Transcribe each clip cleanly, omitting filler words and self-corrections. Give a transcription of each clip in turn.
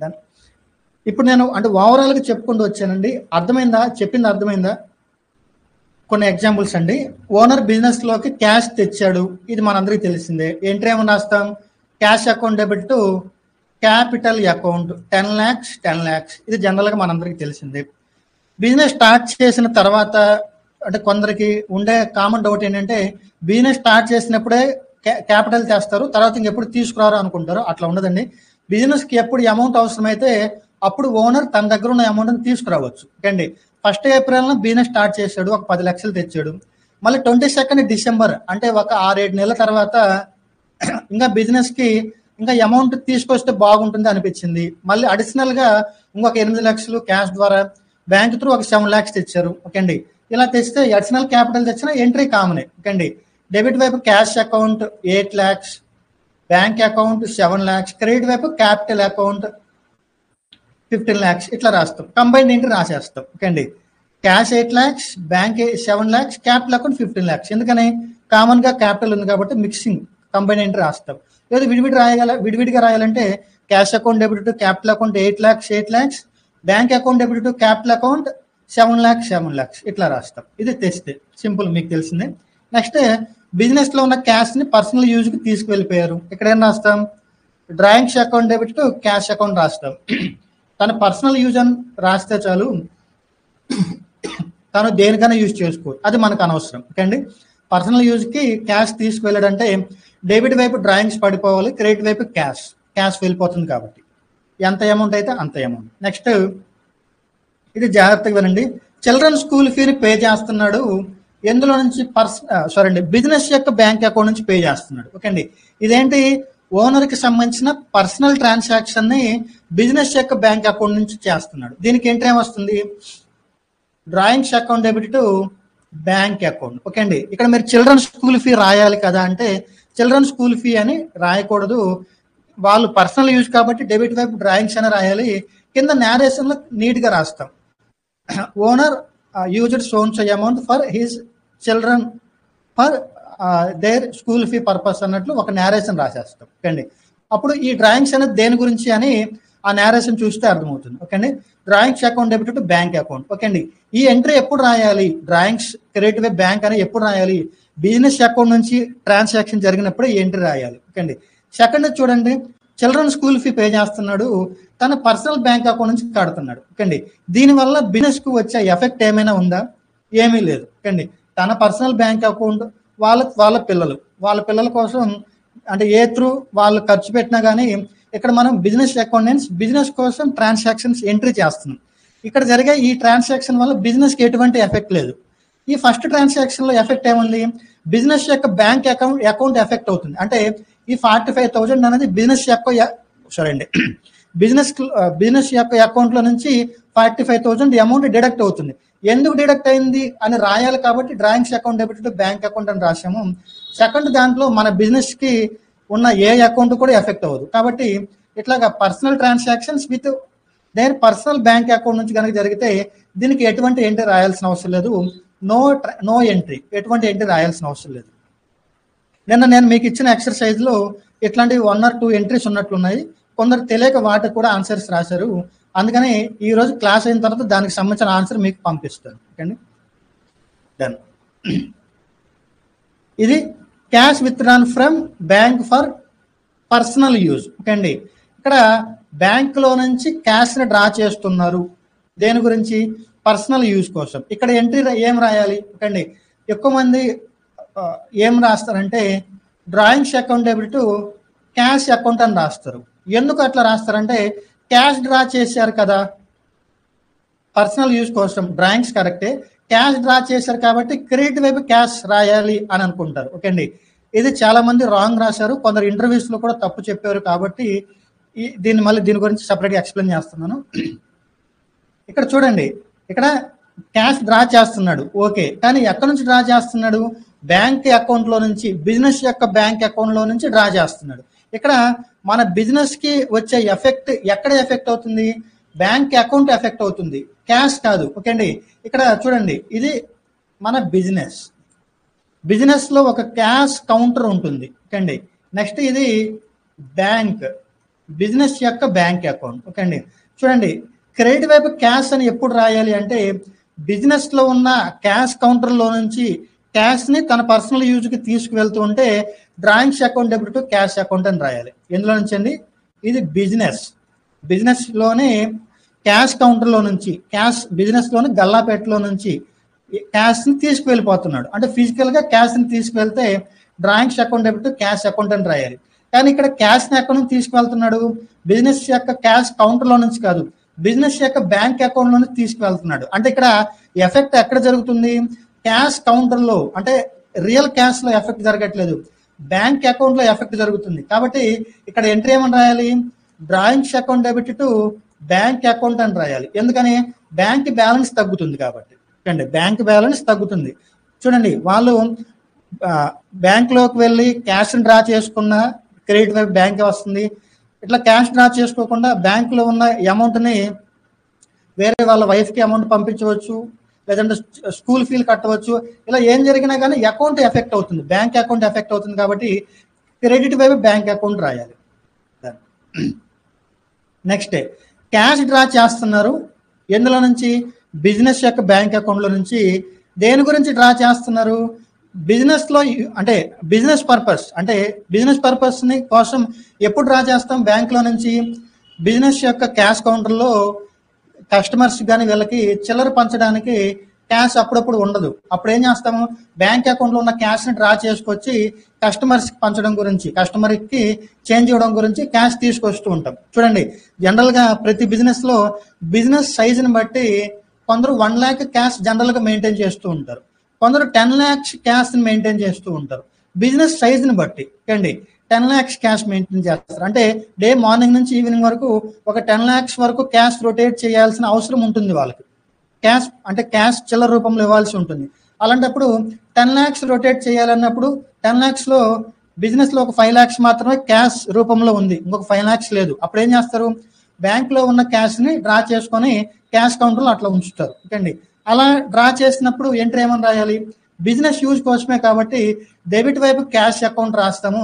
Done. ఇప్పుడు నేను అంటే ఓవరాల్గా చెప్పుకుంటూ వచ్చానండి. అర్థమైందా? చెప్పింది అర్థమైందా? కొన్ని ఎగ్జాంపుల్స్ అండి. ఓనర్ బిజినెస్ లోకి క్యాష్ తెచ్చాడు, ఇది మనందరికీ తెలిసిందే. ఎంట్రీ ఏమని రాస్తాం? Cash account debit to capital account 10 lakhs 10 lakhs, ఇది జనరల్గా మనందరికీ తెలిసిందే. బిజినెస్ స్టార్ట్ చేసిన తర్వాత అంటే కొందరికి ఉండే కామన్ డౌట్ ఏంటంటే బిజినెస్ స్టార్ట్ చేసినప్పుడే క్యాపిటల్ తెస్తారు, తర్వాత ఇంకెప్పుడు తీసుకురారు అనుకుంటారు. అట్లా ఉండదండి. బిజినెస్కి ఎప్పుడు అమౌంట్ అవసరమైతే అప్పుడు ఓనర్ తన దగ్గర ఉన్న అమౌంట్ని తీసుకురావచ్చు. Okay, 1st April business start చేశాడు, ఒక 10 లక్షలు తెచ్చాడు. మళ్ళీ 22nd December అంటే ఒక 6-7 నెలల తర్వాత ఇంకా బిజినెస్కి ఇంకా అమౌంట్ తీసుకొస్తే బాగుంటుంది అనిపించింది. మళ్ళీ అడిషనల్గా ఇంకొక 8 లక్షలు క్యాష్ ద్వారా బ్యాంక్ త్రూ ఒక 7 lakhs తెచ్చారు. ఓకే అండి, ఇలా తెస్తే అడిషనల్ క్యాపిటల్ తెచ్చిన ఎంట్రీ కామనే. ఓకే అండి, డెబిట్ వైపు cash account 8 lakhs, bank account 7 lakhs, credit వైపు క్యాపిటల్ అకౌంట్ 15 lakhs, ఇట్లా రాస్తాం. కంబైన్డ్ ఎంట్రీ రాసేస్తాం. ఓకే అండి, cash 8 lakhs, bank 7 lakhs, capital account 15 lakhs. ఎందుకని? కామన్ గా క్యాపిటల్ ఉంది కాబట్టి మిక్సింగ్ కంబైన్డ్ ఎంట్రీ రాస్తాం. లేదా విడివిడిగా రాయాలంటే cash account debit to capital account 8 lakhs, bank account debit to capital account 7 lakhs, ఇట్లా రాస్తాం. ఇది తెస్తే సింపుల్, మీకు తెలిసిందే. నెక్స్ట్, బిజినెస్ లో ఉన్న క్యాష్ ని పర్సనల్ యూజ్ కి తీసుకువెళ్ళిపోయారు. ఇక్కడ ఏం రాస్తాం? Drawings account debit to cash account రాస్తాం. తన పర్సనల్ యూజ్ అని రాస్తే చాలు, తను దేనికైనా యూజ్ చేసుకోవచ్చు, అది మనకు అనవసరం. ఓకే అండి, పర్సనల్ యూజ్ కి క్యాష్ తీసుకువెళ్ళాడంటే డెబిట్ వైపు డ్రాయింగ్స్ పడిపోవాలి, క్రెడిట్ వైపు క్యాష్ వెళ్ళిపోతుంది కాబట్టి ఎంత అమౌంట్ అయితే అంత అమౌంట్. నెక్స్ట్, ఇది జాగ్రత్తగా వినండి. చిల్డ్రన్ స్కూల్ ఫీని పే చేస్తున్నాడు, ఎందులో నుంచి? బిజినెస్ యొక్క బ్యాంక్ అకౌంట్ నుంచి పే చేస్తున్నాడు. ఓకే అండి, ఇదేంటి? ఓనర్ కి సంబంధించిన పర్సనల్ ట్రాన్సాక్షన్ ని బిజినెస్ యొక్క బ్యాంక్ అకౌంట్ నుంచి చేస్తున్నాడు. దీనికి ఎంట్రీ ఏమొస్తుంది? Drawings account debit to bank account. Okay అండి, ఇక్కడ మీరు చిల్డ్రన్ స్కూల్ ఫీ రాయాలి కదా అంటే చిల్డ్రన్ స్కూల్ ఫీ అని రాయకూడదు, వాళ్ళు పర్సనల్ యూజ్ కాబట్టి డెబిట్ వైపు డ్రాయింగ్స్ అని రాయాలి. కింద నేరేషన్ లో నీట్ గా రాస్తాం, owner used sons amount for his children for their school fee purpose అన్నట్లు ఒక నేరేషన్ రాసేస్తాం. ఓకే అండి, అప్పుడు ఈ డ్రాయింగ్స్ అనేది దేని గురించి అని ఆ నేరేషన్ చూస్తే అర్థమవుతుంది. ఓకే అండి, drawings account debit to bank account. Okay అండి, ఈ ఎంట్రీ ఎప్పుడు రాయాలి? డ్రాయింగ్స్ క్రెడిట్ వైపు బ్యాంక్ అని ఎప్పుడు రాయాలి? బిజినెస్ అకౌంట్ నుంచి ట్రాన్సాక్షన్ జరిగినప్పుడు ఈ ఎంట్రీ రాయాలి. ఓకే అండి, సెకండ్ చూడండి, చిల్డ్రన్ స్కూల్ ఫీ పే చేస్తున్నాడు, తన పర్సనల్ బ్యాంక్ అకౌంట్ నుంచి కడుతున్నాడు. ఓకే అండి, దీనివల్ల బిజినెస్ కు వచ్చే ఎఫెక్ట్ ఏమైనా ఉందా? ఏమీ లేదు. ఓకే అండి, తన పర్సనల్ బ్యాంక్ అకౌంట్ వాళ్ళ పిల్లల కోసం అంటే ఏ త్రూ వాళ్ళు ఖర్చు పెట్టినా కానీ ఇక్కడ మనం బిజినెస్ అకౌంటెంట్స్ బిజినెస్ కోసం ట్రాన్సాక్షన్స్ ఎంట్రీ చేస్తున్నాం. ఇక్కడ జరిగే ఈ ట్రాన్సాక్షన్ వల్ల బిజినెస్ కి ఎటువంటి ఎఫెక్ట్ లేదు. ఈ ఫస్ట్ ట్రాన్సాక్షన్ లో ఎఫెక్ట్ ఏముంది? బిజినెస్ యొక్క బ్యాంక్ అకౌంట్ ఎఫెక్ట్ అవుతుంది. అంటే ఈ 45,000 అనేది బిజినెస్ యొక్క అకౌంట్ లో నుంచి 45,000 అమౌంట్ డిడక్ట్ అవుతుంది. ఎందుకు డిడక్ట్ అయింది అని రాయాలి కాబట్టి drawings account debit to bank account అని రాసాము. సెకండ్ దాంట్లో మన బిజినెస్ కి ఉన్న ఏ అకౌంట్ కూడా ఎఫెక్ట్ అవ్వదు. కాబట్టి ఇట్లాగా personal transactions with their personal bank account నుంచి కనుక జరిగితే దీనికి ఎటువంటి ఎంట్రీ రాయాల్సిన అవసరం లేదు. నో ఎంట్రీ, ఎటువంటి ఎంట్రీ రాయాల్సిన అవసరం లేదు. నిన్న నేను మీకు ఇచ్చిన ఎక్సర్సైజ్ లో ఇట్లాంటి 1 or 2 ఎంట్రీస్ ఉన్నట్లున్నాయి. కొందరు తెలియక వాటికి కూడా ఆన్సర్స్ రాశారు. అందుకని ఈ రోజు క్లాస్ అయిన తర్వాత దానికి సంబంధించిన ఆన్సర్ మీకు పంపిస్తాను. ఓకే అండి, డన్. ఇది cash withdrawn from bank for personal use. Okay అండి, ఇక్కడ బ్యాంక్ లో నుంచి క్యాష్ ని డ్రా చేస్తున్నారు, దేని గురించి? పర్సనల్ యూజ్ కోసం. ఇక్కడ ఎంట్రీ ఏం రాయాలి? ఓకే అండి, ఎక్కువ మంది ఏం రాస్తారంటే drawings account debit to cash account అని రాస్తారు. ఎందుకు అట్లా రాస్తారంటే క్యాష్ డ్రా చేశారు కదా, పర్సనల్ యూజ్ కోసం డ్రాయింగ్స్ కరెక్టే, క్యాష్ డ్రా చేశారు కాబట్టి క్రెడిట్ వైపు క్యాష్ రాయాలి అని అనుకుంటారు. ఓకే అండి, ఇది చాలా మంది రాంగ్ రాశారు, కొందరు ఇంటర్వ్యూస్ లో కూడా తప్పు చెప్పారు. కాబట్టి దీని గురించి సపరేట్గా ఎక్స్ప్లెయిన్ చేస్తున్నాను. ఇక్కడ చూడండి, ఇక్కడ క్యాష్ డ్రా చేస్తున్నాడు, ఓకే, కానీ ఎక్కడి నుంచి డ్రా చేస్తున్నాడు? బ్యాంక్ అకౌంట్ లో నుంచి, బిజినెస్ యొక్క బ్యాంక్ అకౌంట్ లో నుంచి డ్రా చేస్తున్నాడు. ఇక్కడ మన బిజినెస్ కి వచ్చే ఎఫెక్ట్ ఎక్కడ ఎఫెక్ట్ అవుతుంది? బ్యాంక్ అకౌంట్ ఎఫెక్ట్ అవుతుంది, క్యాష్ కాదు. ఓకే అండి, ఇక్కడ చూడండి, ఇది మన బిజినెస్ లో ఒక క్యాష్ కౌంటర్ ఉంటుంది. ఓకే అండి, నెక్స్ట్ ఇది బ్యాంక్, బిజినెస్ యొక్క బ్యాంక్ అకౌంట్. ఓకే అండి, చూడండి క్రెడిట్ వైపు క్యాష్ అని ఎప్పుడు రాయాలి అంటే బిజినెస్ లో ఉన్న క్యాష్ కౌంటర్ లో నుంచి క్యాష్ ని తన పర్సనల్ యూజ్ కి తీసుకువెళ్తూ ఉంటే drawings account debit to cash account అని రాయాలి. ఎందులో నుంచి అండి, ఇది బిజినెస్ లోనే క్యాష్ కౌంటర్ లో నుంచి క్యాష్ బిజినెస్ లోని గల్లాపేటలో నుంచి క్యాష్ ని తీసుకువెళ్ళిపోతున్నాడు అంటే ఫిజికల్ గా క్యాష్ ని తీసుకువెళ్తే drawings account debit to cash account అని రాయాలి. కానీ ఇక్కడ క్యాష్ ని ఎక్కడ నుంచి తీసుకువెళ్తున్నాడు, బిజినెస్ యొక్క క్యాష్ కౌంటర్ లో నుంచి కాదు, బిజినెస్ యొక్క బ్యాంక్ అకౌంట్ లో నుంచి తీసుకువెళ్తున్నాడు. అంటే ఇక్కడ ఎఫెక్ట్ ఎక్కడ జరుగుతుంది, క్యాష్ కౌంటర్ లో, అంటే రియల్ క్యాష్ లో ఎఫెక్ట్ జరగట్లేదు, బ్యాంక్ అకౌంట్ లో ఎఫెక్ట్ జరుగుతుంది. కాబట్టి ఇక్కడ ఎంట్రీ ఏమని రాయాలి, drawings account debit to bank account అని రాయాలి. ఎందుకని, బ్యాంక్ బ్యాలెన్స్ తగ్గుతుంది కాబట్టి అండి, బ్యాంక్ బ్యాలెన్స్ తగ్గుతుంది. చూడండి వాళ్ళు బ్యాంక్ లోకి వెళ్ళి క్యాష్ డ్రా చేసుకున్న క్రెడిట్ వైపు బ్యాంక్ వస్తుంది. ఇట్లా క్యాష్ డ్రా చేసుకోకుండా బ్యాంక్ లో ఉన్న అమౌంట్ ని వేరే వాళ్ళ వైఫ్ కి అమౌంట్ పంపించవచ్చు, లేదంటే స్కూల్ ఫీలు కట్టవచ్చు. ఇలా ఏం జరిగినా కానీ అకౌంట్ ఎఫెక్ట్ అవుతుంది, బ్యాంక్ అకౌంట్ ఎఫెక్ట్ అవుతుంది. కాబట్టి క్రెడిట్ వైపు బ్యాంక్ అకౌంట్ రాయాలి. నెక్స్ట్ క్యాష్ డ్రా చేస్తున్నారు, ఎందులో నుంచి, బిజినెస్ యొక్క బ్యాంక్ అకౌంట్ లో నుంచి. దేని గురించి డ్రా చేస్తున్నారు, బిజినెస్ లో, అంటే బిజినెస్ పర్పస్, అంటే బిజినెస్ పర్పస్ ని కోసం ఎప్పుడు డ్రా చేస్తాం, బ్యాంక్ లో నుంచి. బిజినెస్ యొక్క క్యాష్ కౌంటర్ లో కస్టమర్స్ కానీ వీళ్ళకి చిల్లర పంచడానికి క్యాష్ అప్పుడప్పుడు ఉండదు. అప్పుడు ఏం చేస్తాము, బ్యాంక్ అకౌంట్ లో ఉన్న క్యాష్ ని డ్రా చేసుకొచ్చి కస్టమర్స్ కి పంచడం గురించి, కస్టమర్ కి చేంజ్ ఇవ్వడం గురించి క్యాష్ తీసుకొస్తూ ఉంటాం. చూడండి జనరల్ గా ప్రతి బిజినెస్ లో బిజినెస్ సైజుని బట్టి కొందరు 1 lakh క్యాష్ జనరల్ గా మెయింటైన్ చేస్తూ ఉంటారు, కొందరు 10 lakhs క్యాష్ ని మెయింటైన్ చేస్తూ ఉంటారు. బిజినెస్ సైజుని బట్టి అండి 10 lakhs క్యాష్ మెయింటైన్ చేస్తారు. అంటే డే మార్నింగ్ నుంచి ఈవినింగ్ వరకు ఒక 10 lakhs వరకు క్యాష్ రొటేట్ చేయాల్సిన అవసరం ఉంటుంది వాళ్ళకి. క్యాష్ అంటే క్యాష్ చిల్లర రూపంలో ఇవ్వాల్సి ఉంటుంది. అలాంటప్పుడు 10 lakhs రొటేట్ చేయాలన్నప్పుడు 10 lakhs లో బిజినెస్ లో ఒక 5 lakhs మాత్రమే క్యాష్ రూపంలో ఉంది, ఇంకొక 5 lakhs లేదు. అప్పుడు ఏం చేస్తారు, బ్యాంక్ లో ఉన్న క్యాష్ ని డ్రా చేసుకొని క్యాష్ కౌంటర్ లో అట్లా ఉంచుతారు. ఓకే అండి, అలా డ్రా చేసినప్పుడు ఎంట్రీ ఏమని రాయాలి, బిజినెస్ యూజ్ కోసమే కాబట్టి డెబిట్ వైపు క్యాష్ అకౌంట్ రాస్తాము,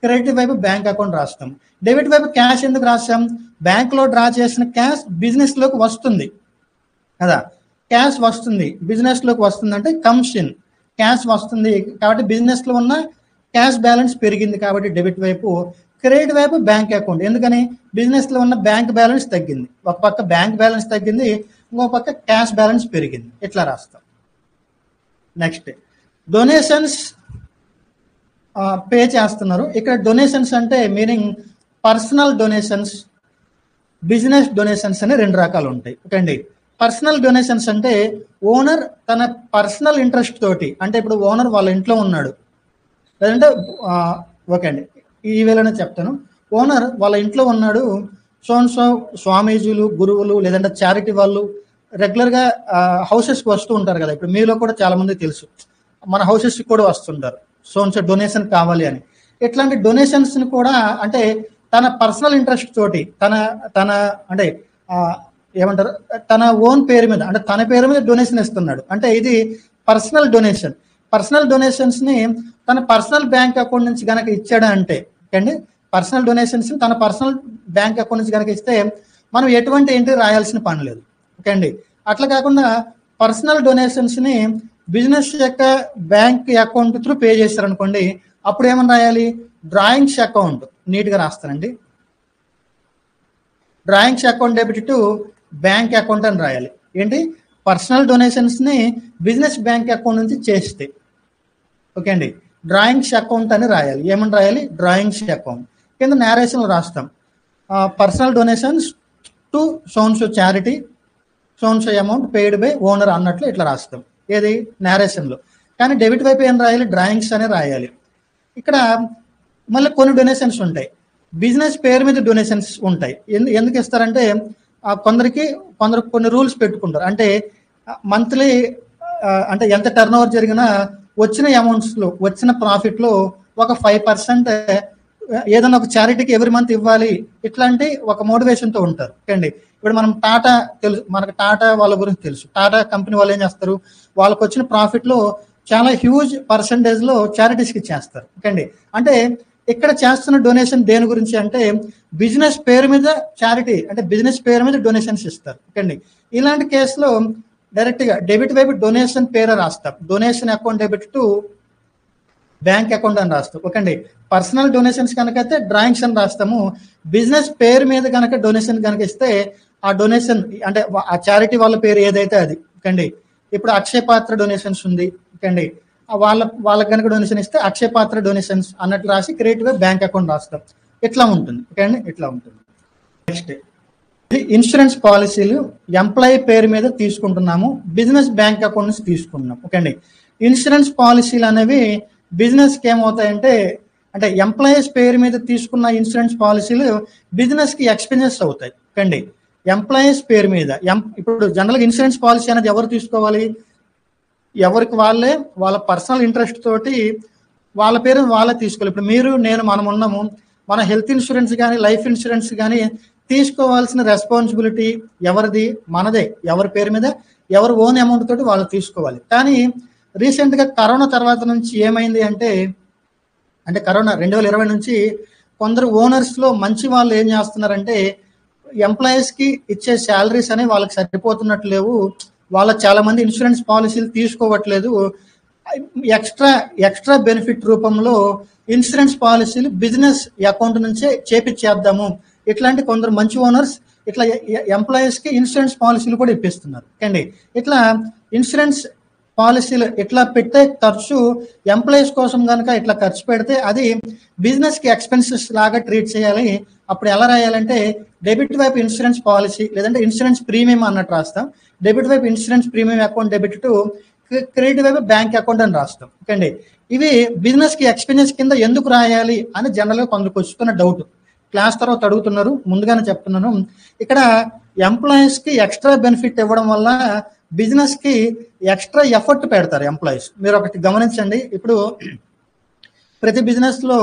క్రెడిట్ వైపు బ్యాంక్ అకౌంట్ రాస్తాము. డెబిట్ వైపు క్యాష్ ఎందుకు రాస్తాం, బ్యాంక్ లో డ్రా చేసిన క్యాష్ బిజినెస్ లోకి వస్తుంది కదా, క్యాష్ వస్తుంది బిజినెస్ లోకి వస్తుంది అంటే కమ్స్ ఇన్, క్యాష్ వస్తుంది కాబట్టి బిజినెస్ లో ఉన్న క్యాష్ బ్యాలెన్స్ పెరిగింది కాబట్టి డెబిట్ వైపు. క్రెడిట్ వైపు బ్యాంక్ అకౌంట్, ఎందుకని బిజినెస్ లో ఉన్న బ్యాంక్ బ్యాలెన్స్ తగ్గింది, ఒక పక్క బ్యాంక్ బ్యాలెన్స్ తగ్గింది, ఇంకో పక్క క్యాష్ బ్యాలెన్స్ పెరిగింది, ఇట్లా రాస్తాం. నెక్స్ట్ డొనేషన్స్ పే చేస్తున్నారు. ఇక్కడ డొనేషన్స్ అంటే meaning personal donations, business donations అని 2 రకాలు ఉంటాయి. ఓకే అండి, పర్సనల్ డొనేషన్స్ అంటే ఓనర్ తన పర్సనల్ ఇంట్రెస్ట్ తోటి, అంటే ఇప్పుడు ఓనర్ వాళ్ళ ఇంట్లో ఉన్నాడు, లేదంటే ఓకే అండి ఈ వేళనే చెప్తాను, ఓనర్ వాళ్ళ ఇంట్లో ఉన్నాడు, సో స్వామీజీలు, గురువులు, లేదంటే చారిటీ వాళ్ళు రెగ్యులర్గా హౌసెస్కి వస్తూ ఉంటారు కదా. ఇప్పుడు మీలో కూడా చాలా మంది తెలుసు, మన హౌసెస్కి కూడా వస్తుంటారు, సో డొనేషన్ కావాలి అని. ఇట్లాంటి డొనేషన్స్ ని కూడా అంటే తన పర్సనల్ ఇంట్రెస్ట్ తోటి తన అంటే ఏమంటారు, తన ఓన్ పేరు మీద, అంటే తన పేరు మీద డొనేషన్ ఇస్తున్నాడు, అంటే ఇది పర్సనల్ డొనేషన్. పర్సనల్ డొనేషన్స్ ని తన పర్సనల్ బ్యాంక్ అకౌంట్ నుంచి గనక ఇచ్చాడా అంటే అండి, పర్సనల్ డొనేషన్స్ తన పర్సనల్ బ్యాంక్ అకౌంట్ నుంచి కనుక ఇస్తే మనం ఎటువంటి ఎంట్రీ రాయాల్సిన పని లేదు. ఓకే అండి, అట్లా కాకుండా పర్సనల్ డొనేషన్స్ ని బిజినెస్ యొక్క బ్యాంక్ అకౌంట్ త్రూ పే చేశారనుకోండి, అప్పుడు ఏమని రాయాలి, డ్రాయింగ్స్ అకౌంట్ నీట్ గా రాస్తానండి, drawings account debit to bank account అని రాయాలి. ఏంటి, పర్సనల్ డొనేషన్స్ ని బిజినెస్ బ్యాంక్ అకౌంట్ నుంచి చేస్తే. ఓకే అండి, డ్రాయింగ్స్ అకౌంట్ అని రాయాలి. ఏమని రాయాలి, డ్రాయింగ్స్ అకౌంట్. కింద నేరేషన్ రాస్తాం, personal donations to సోన్సో charity, సోన్సో amount paid by owner అన్నట్లు ఇట్లా రాస్తాం, ఏది నేరేషన్లో. కానీ డెబిట్ వైపు ఏం రాయాలి, డ్రాయింగ్స్ అని రాయాలి. ఇక్కడ మళ్ళీ కొన్ని డొనేషన్స్ ఉంటాయి, బిజినెస్ పేరు మీద డొనేషన్స్ ఉంటాయి. ఎందుకు ఇస్తారంటే కొందరు కొన్ని రూల్స్ పెట్టుకుంటారు, అంటే మంత్లీ అంటే ఎంత టర్న్ ఓవర్ జరిగినా వచ్చిన అమౌంట్స్లో, వచ్చిన ప్రాఫిట్లో ఒక 5% ఏదైనా ఒక చారిటీకి ఎవ్రీ మంత్ ఇవ్వాలి, ఇట్లాంటి ఒక మోటివేషన్తో ఉంటారు. అండి ఇప్పుడు మనం టాటా తెలుసు, మనకు టాటా వాళ్ళ గురించి తెలుసు, టాటా కంపెనీ వాళ్ళు ఏం చేస్తారు, వాళ్ళకి వచ్చిన ప్రాఫిట్లో చాలా హ్యూజ్ పర్సంటేజ్లో చారిటీస్కి ఇచ్చేస్తారు. ఓకే అండి, అంటే ఇక్కడ చేస్తున్న డొనేషన్ దేని గురించి అంటే బిజినెస్ పేరు మీద చారిటీ, అంటే బిజినెస్ పేరు మీద డొనేషన్స్ ఇస్తారు. ఓకే అండి. ఇలాంటి కేసులో డైరెక్ట్ గా డెబిట్ వైపు డొనేషన్ పేరు రాస్తాం, donation account debit to bank account అని రాస్తాం. ఓకే అండి. పర్సనల్ డొనేషన్స్ కనుక అయితే డ్రాయింగ్స్ అని రాస్తాము. బిజినెస్ పేరు మీద కనుక డొనేషన్ కనుక ఇస్తే ఆ డొనేషన్ అంటే ఆ చారిటీ వాళ్ళ పేరు ఏదైతే అది. ఓకే అండి. ఇప్పుడు అక్షయ పాత్ర డొనేషన్స్ ఉంది. ఓకే అండి. వాళ్ళకి కనుక డొనేషన్ ఇస్తే అక్షయ పాత్ర డొనేషన్స్ అన్నట్లు రాసి క్రియేట్ గా బ్యాంక్ అకౌంట్ రాస్తాం. ఇట్లా ఉంటుంది. ఓకే అండి. ఇట్లా ఉంటుంది. నెక్స్ట్ ఇన్సూరెన్స్ పాలసీలు ఎంప్లాయీ పేరు మీద తీసుకుంటున్నాము, బిజినెస్ బ్యాంక్ అకౌంట్ నుంచి తీసుకుంటున్నాం. ఓకే అండి. ఇన్సూరెన్స్ పాలసీలు అనేవి బిజినెస్కి ఏమవుతాయంటే అంటే ఎంప్లాయీస్ పేరు మీద తీసుకున్న ఇన్సూరెన్స్ పాలసీలు బిజినెస్కి ఎక్స్పెన్సెస్ అవుతాయి. ఓకే అండి. ఎంప్లాయీస్ పేరు మీద ఇప్పుడు జనరల్గా ఇన్సూరెన్స్ పాలసీ అనేది ఎవరు తీసుకోవాలి? ఎవరికి వాళ్ళే వాళ్ళ పర్సనల్ ఇంట్రెస్ట్ తోటి వాళ్ళ పేరు వాళ్ళే తీసుకోవాలి. ఇప్పుడు మీరు నేను మనం ఉన్నాము, మన హెల్త్ ఇన్సూరెన్స్ కానీ లైఫ్ ఇన్సూరెన్స్ కానీ తీసుకోవాల్సిన రెస్పాన్సిబిలిటీ ఎవరిది? మనదే. ఎవరి పేరు మీద ఎవరు ఓన్ అమౌంట్ తోటి వాళ్ళు తీసుకోవాలి. కానీ రీసెంట్గా కరోనా తర్వాత నుంచి ఏమైంది అంటే కరోనా 2020 నుంచి కొందరు ఓనర్స్లో మంచి వాళ్ళు ఏం చేస్తున్నారంటే ఎంప్లాయీస్కి ఇచ్చే శాలరీస్ అనేవి వాళ్ళకి సరిపోతున్నట్లు లేవు, వాళ్ళ చాలా మంది ఇన్సూరెన్స్ పాలసీలు తీసుకోవట్లేదు, ఎక్స్ట్రా బెనిఫిట్ రూపంలో ఇన్సూరెన్స్ పాలసీలు బిజినెస్ అకౌంట్ నుంచే చేపిచ్చేద్దాము. ఇట్లాంటి కొందరు మంచి ఓనర్స్ ఇట్లా ఎంప్లాయీస్కి ఇన్సూరెన్స్ పాలసీలు కూడా ఇప్పిస్తున్నారు. అండి ఇట్లా ఇన్సూరెన్స్ పాలసీలు ఇట్లా పెట్టే ఖర్చు ఎంప్లాయీస్ కోసం కనుక ఇట్లా ఖర్చు పెడితే అది బిజినెస్కి ఎక్స్పెన్సెస్ లాగా ట్రీట్ చేయాలి. అప్పుడు ఎలా రాయాలంటే డెబిట్ వైపు ఇన్సూరెన్స్ పాలసీ లేదంటే ఇన్సూరెన్స్ ప్రీమియం అన్నట్టు రాస్తాం. డెబిట్ వైపు insurance premium account debit to credit వైపు బ్యాంక్ అకౌంట్ అని రాస్తాం. ఓకే అండి. ఇవి బిజినెస్కి ఎక్స్పెన్సెస్ కింద ఎందుకు రాయాలి అని జనరల్గా కొందరికి వస్తున్న డౌట్. క్లాస్ తర్వాత అడుగుతున్నారు, ముందుగానే చెప్తున్నాను. ఇక్కడ ఎంప్లాయీస్కి ఎక్స్ట్రా బెనిఫిట్ ఇవ్వడం వల్ల బిజినెస్కి ఎక్స్ట్రా ఎఫర్ట్ పెడతారు ఎంప్లాయీస్. మీరు ఒకటి గమనించండి, ఇప్పుడు ప్రతి బిజినెస్లో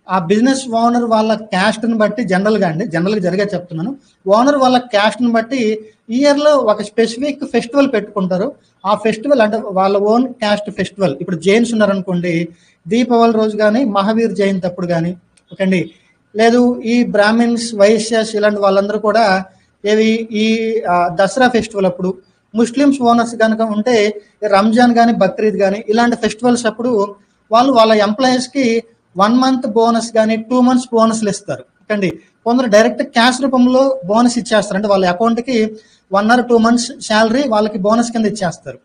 ఆ బిజినెస్ ఓనర్ వాళ్ళ క్యాస్ట్ని బట్టి జనరల్గా జరిగే చెప్తున్నాను, ఓనర్ వాళ్ళ క్యాస్ట్ని బట్టి ఇయర్లో ఒక స్పెసిఫిక్ ఫెస్టివల్ పెట్టుకుంటారు. ఆ ఫెస్టివల్ అంటే వాళ్ళ ఓన్ క్యాస్ట్ ఫెస్టివల్. ఇప్పుడు జైన్స్ ఉన్నారనుకోండి, దీపావళి రోజు కానీ మహావీర్ జయంతి అప్పుడు కానీ. ఓకే అండి. లేదు ఈ బ్రాహ్మిన్స్ వైశ్యాస్ ఇలాంటి వాళ్ళందరూ కూడా ఈ దసరా ఫెస్టివల్ అప్పుడు, ముస్లిమ్స్ ఓనర్స్ కనుక ఉంటే రంజాన్ కానీ బక్రీద్ కానీ ఇలాంటి ఫెస్టివల్స్ అప్పుడు వాళ్ళు వాళ్ళ ఎంప్లాయీస్కి 1 month బోనస్ కానీ 2 months బోనస్లు ఇస్తారు. అండి కొందరు డైరెక్ట్ క్యాష్ రూపంలో బోనస్ ఇచ్చేస్తారు, అంటే వాళ్ళ అకౌంట్కి 1 or 2 months శాలరీ వాళ్ళకి బోనస్ కింద ఇచ్చేస్తారు.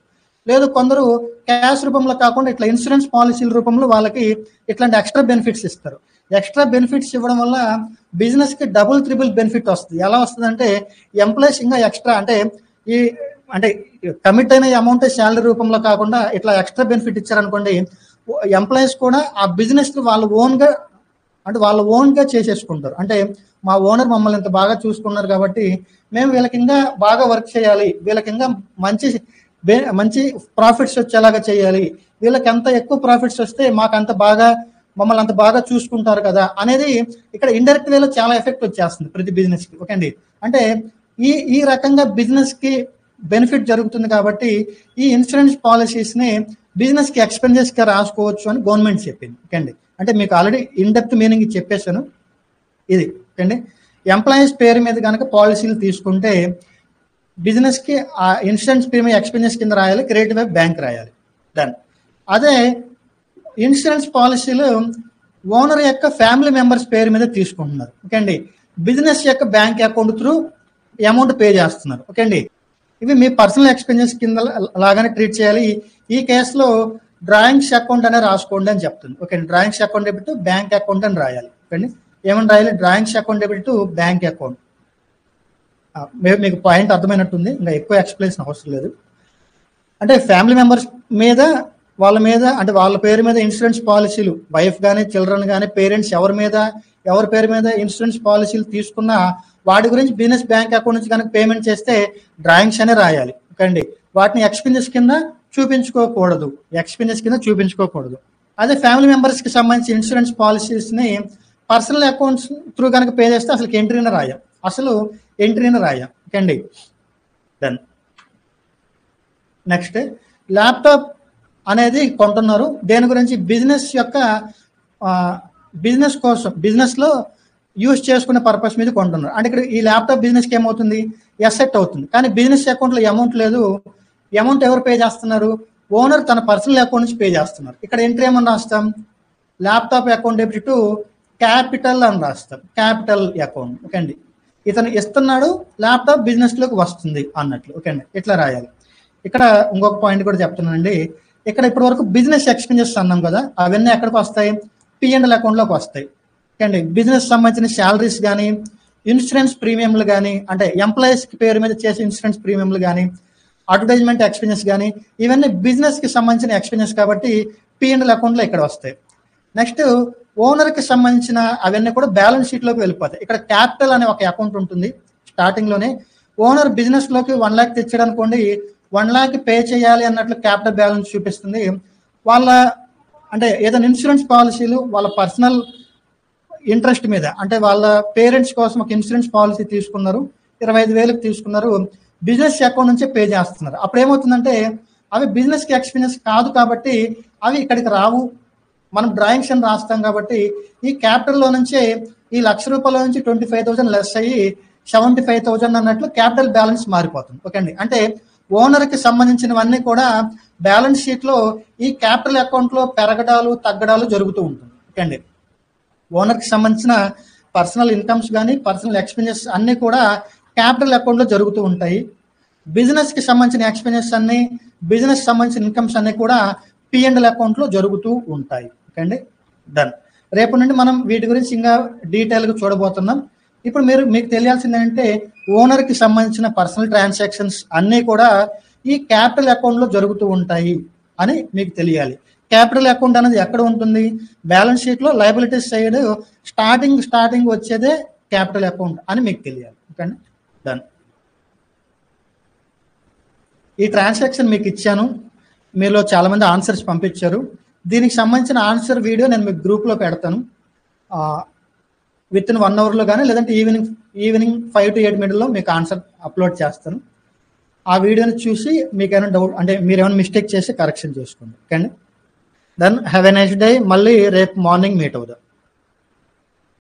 లేదు కొందరు క్యాష్ రూపంలో కాకుండా ఇట్లా ఇన్సూరెన్స్ పాలసీల రూపంలో వాళ్ళకి ఇట్లాంటి ఎక్స్ట్రా బెనిఫిట్స్ ఇస్తారు. ఎక్స్ట్రా బెనిఫిట్స్ ఇవ్వడం వల్ల బిజినెస్కి డబుల్ త్రిబుల్ బెనిఫిట్ వస్తుంది. ఎలా వస్తుంది అంటే ఎంప్లాయీస్ ఇంకా ఎక్స్ట్రా అంటే కమిట్ అయిన అమౌంట్ శాలరీ రూపంలో కాకుండా ఇట్లా ఎక్స్ట్రా బెనిఫిట్ ఇచ్చారనుకోండి, ఎంప్లాయీస్ కూడా ఆ బిజినెస్ వాళ్ళ ఓన్గా చేసేసుకుంటారు. అంటే మా ఓనర్ మమ్మల్ని ఇంత బాగా చూసుకున్నారు కాబట్టి మేము వీళ్ళకి ఇంకా బాగా వర్క్ చేయాలి, వీళ్ళకి ఇంకా మంచి ప్రాఫిట్స్ వచ్చేలాగా చేయాలి, వీళ్ళకి ఎంత ఎక్కువ ప్రాఫిట్స్ వస్తే మమ్మల్ని అంత బాగా చూసుకుంటారు కదా అనేది ఇక్కడ ఇండైరెక్ట్ వేలో చాలా ఎఫెక్ట్ వచ్చేస్తుంది ప్రతి బిజినెస్కి. ఓకే అండి. అంటే ఈ రకంగా బిజినెస్కి బెనిఫిట్ జరుగుతుంది కాబట్టి ఈ ఇన్సూరెన్స్ పాలసీస్ని బిజినెస్కి ఎక్స్పెన్సెస్గా రాసుకోవచ్చు అని గవర్నమెంట్ చెప్పింది. ఓకే అండి. అంటే మీకు ఆల్రెడీ ఇన్ డెప్త్ మీనింగ్ చెప్పేశాను. ఇది ఓకే అండి. ఎంప్లాయీస్ పేరు మీద కనుక పాలసీలు తీసుకుంటే బిజినెస్కి ఆ ఇన్సూరెన్స్ ప్రీమియం ఎక్స్పెన్సెస్ కింద రాయాలి, క్రెడిట్ వైపు బ్యాంక్ రాయాలి. డన్. అదే ఇన్సూరెన్స్ పాలసీలు ఓనర్ యొక్క ఫ్యామిలీ మెంబర్స్ పేరు మీద తీసుకుంటున్నారు. ఓకే అండి. బిజినెస్ యొక్క bank account through amount pay చేస్తున్నారు. ఓకే అండి. ఇవి మీ పర్సనల్ ఎక్స్పెన్సెస్ కింద లాగానే ట్రీట్ చేయాలి. ఈ కేసులో డ్రాయింగ్స్ అకౌంట్ అనే రాసుకోండి అని చెప్తుంది. ఓకే అండి. Drawings account debit to bank account అని రాయాలి. ఓకే అండి. ఏమని రాయాలి? Drawings account debit to bank account. మీకు పాయింట్ అర్థమైనట్టుంది, ఇంకా ఎక్కువ ఎక్స్ప్లెనేషన్ అవసరం లేదు. అంటే ఫ్యామిలీ మెంబర్స్ మీద వాళ్ళ పేరు మీద ఇన్సూరెన్స్ పాలసీలు, వైఫ్ కానీ చిల్డ్రన్ కానీ పేరెంట్స్ ఎవరి పేరు మీద ఇన్సూరెన్స్ పాలసీలు తీసుకున్నా వాటి గురించి బిజినెస్ బ్యాంక్ అకౌంట్ నుంచి కనుక పేమెంట్ చేస్తే డ్రాయింగ్స్ అనే రాయాలి. ఓకే అండి. వాటిని ఎక్స్పెన్సెస్ కింద చూపించుకోకూడదు. అదే ఫ్యామిలీ మెంబర్స్కి సంబంధించి ఇన్సూరెన్స్ పాలసీస్ని పర్సనల్ అకౌంట్స్ త్రూ కనుక పే చేస్తే అసలు ఎంట్రీని రాయాం. ఓకే అండి. డన్. నెక్స్ట్ ల్యాప్టాప్ అనేది కొంటున్నారు. దేని గురించి? బిజినెస్ యొక్క బిజినెస్ కోసం, బిజినెస్లో యూజ్ చేసుకునే పర్పస్ మీద కొంటున్నారు. అంటే ఇక్కడ ఈ ల్యాప్టాప్ బిజినెస్కి ఏమవుతుంది, ఎసెట్ అవుతుంది. కానీ బిజినెస్ అకౌంట్లో అమౌంట్ లేదు. అమౌంట్ ఎవరు పే చేస్తున్నారు, ఓనర్ తన పర్సనల్ అకౌంట్ నుంచి పే చేస్తున్నారు. ఇక్కడ ఎంట్రీ ఏమని రాస్తాం, laptop account debit to capital అని రాస్తాం, క్యాపిటల్ అకౌంట్. ఓకే అండి, ఇతను ఇస్తున్నాడు, ల్యాప్టాప్ బిజినెస్లోకి వస్తుంది అన్నట్లు. ఓకే అండి, ఇట్లా రాయాలి. ఇక్కడ ఇంకొక పాయింట్ కూడా చెప్తున్నానండి. ఇక్కడ ఇప్పటి వరకు బిజినెస్ ఎక్స్పెన్సెస్ అన్నాం కదా, అవన్నీ ఎక్కడికి వస్తాయి, P&L అకౌంట్లోకి వస్తాయి. ఓకే అండి, బిజినెస్ సంబంధించిన శాలరీస్ కానీ, ఇన్సూరెన్స్ ప్రీమియంలు కానీ, అంటే ఎంప్లాయీస్ పేరు మీద చేసే ఇన్సూరెన్స్ ప్రీమియంలు కానీ, అడ్వర్టైజ్మెంట్ ఎక్స్పెన్సెస్ కానీ, ఇవన్నీ బిజినెస్కి సంబంధించిన ఎక్స్పెన్సెస్ కాబట్టి P&L అకౌంట్లో ఇక్కడ వస్తాయి. నెక్స్ట్ ఓనర్కి సంబంధించిన అవన్నీ కూడా బ్యాలెన్స్ షీట్లోకి వెళ్ళిపోతాయి. ఇక్కడ క్యాపిటల్ అనే ఒక అకౌంట్ ఉంటుంది. స్టార్టింగ్లోనే ఓనర్ బిజినెస్లోకి 1 lakh తెచ్చాడు అనుకోండి, 1 lakh పే చేయాలి అన్నట్లు క్యాపిటల్ బ్యాలెన్స్ చూపిస్తుంది. వాళ్ళ అంటే ఏదైనా ఇన్సూరెన్స్ పాలసీలు వాళ్ళ పర్సనల్ ఇంట్రెస్ట్ మీద, అంటే వాళ్ళ పేరెంట్స్ కోసం ఒక ఇన్సూరెన్స్ పాలసీ తీసుకున్నారు, 25,000 తీసుకున్నారు, బిజినెస్ అకౌంట్ నుంచే పే చేస్తున్నారు. అప్పుడు ఏమవుతుందంటే అవి బిజినెస్కి ఎక్స్పెన్సెస్ కాదు కాబట్టి అవి ఇక్కడికి రావు. మనం డ్రాయింగ్స్ అని రాస్తాం కాబట్టి ఈ క్యాపిటల్లో నుంచే ఈ ₹1,00,000 నుంచి 25,000 లెస్ అయ్యి 75,000 అన్నట్లు క్యాపిటల్ బ్యాలెన్స్ మారిపోతుంది. ఓకే అండి, అంటే ఓనర్కి సంబంధించినవన్నీ కూడా బ్యాలెన్స్ షీట్లో ఈ క్యాపిటల్ అకౌంట్లో పెరగడాలు తగ్గడాలు జరుగుతూ ఉంటుంది. ఓకే అండి, ఓనర్కి సంబంధించిన పర్సనల్ ఇన్కమ్స్ కానీ పర్సనల్ ఎక్స్పెన్సెస్ అన్నీ కూడా క్యాపిటల్ అకౌంట్లో జరుగుతూ ఉంటాయి. బిజినెస్కి సంబంధించిన ఎక్స్పెన్సెస్ అన్నీ, బిజినెస్ సంబంధించిన ఇన్కమ్స్ అన్నీ కూడా P&L అకౌంట్లో జరుగుతూ ఉంటాయి. ఓకే అండి, డన్. రేపు నుండి మనం వీటి గురించి ఇంకా డీటెయిల్గా చూడబోతున్నాం. ఇప్పుడు మీకు తెలియాల్సింది ఏంటంటే ఓనర్కి సంబంధించిన పర్సనల్ ట్రాన్సాక్షన్స్ అన్నీ కూడా ఈ క్యాపిటల్ అకౌంట్లో జరుగుతూ ఉంటాయి అని మీకు తెలియాలి. క్యాపిటల్ అకౌంట్ అనేది ఎక్కడ ఉంటుంది, బ్యాలెన్స్ షీట్లో లయబిలిటీస్ సైడ్ స్టార్టింగ్ వచ్చేదే క్యాపిటల్ అకౌంట్ అని మీకు తెలియాలి. ఓకే అండి, డన్. ఈ ట్రాన్సాక్షన్ మీకు ఇచ్చాను, మీలో చాలామంది ఆన్సర్స్ పంపించారు. దీనికి సంబంధించిన ఆన్సర్ వీడియో నేను మీకు గ్రూప్లో పెడతాను. విత్ ఇన్ 1 hourలో కానీ లేదంటే ఈవినింగ్ 5 to 8 మిడిల్లో మీకు ఆన్సర్ అప్లోడ్ చేస్తాను. ఆ వీడియోని చూసి మీకు ఏమైనా డౌట్, అంటే మీరు ఏమైనా మిస్టేక్ చేసి కరెక్షన్ చేసుకోండి. ఓకే అండి, then have a nice day. మళ్ళీ రేపు మార్నింగ్ మీట్ అవుదాం.